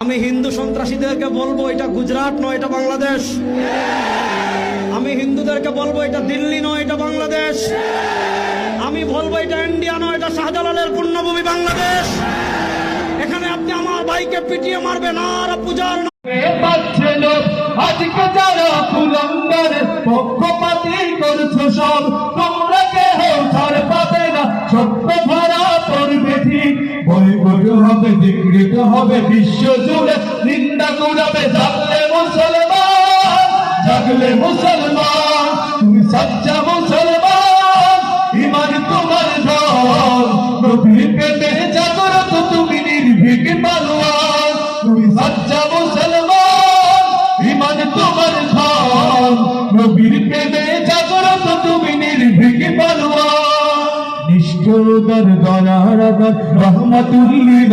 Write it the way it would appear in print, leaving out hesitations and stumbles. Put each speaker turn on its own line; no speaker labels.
আমি হিন্দু সন্ত্রাসীদেরকে বলবো এটা গুজরাট নয়, এটা বাংলাদেশ। আমি হিন্দুদেরকে বলবো এটা দিল্লি নয়, এটা বাংলাদেশ। আমি বলবো এটা ইন্ডিয়া নয়, এটা শাহজালালের পুণ্যভূমি বাংলাদেশ। এখানে আপনি আমার ভাইকে পিটিয়ে মারবেন আর পূজার
আজকে যারা কুলাঙ্গার পক্ষপাতি করছো সব, তোমরা কেহ ছাড় পাবে না, সত্য ধরা পড়বে ঠিক। বয়কট হবে, বিকৃত হবে বিশ্ব জুড়ে, নিন্দা কুড়াবে জাগলে মুসলমান, জাগলে মুসলমান। তুমি সচ্চা মুসলমান, ইমান তোমার ধন, নবীর প্রেমে জাগরত তুমি নির্ভীক পালোয়ান। তুমি সচ্চা মুসলমান, ইমান তোমার ধন, নবীর প্রেমে জাগরত তুমি নির্ভীক পালোয়ান। নিষ্ঠুর দর দরার রহমতুল্লিল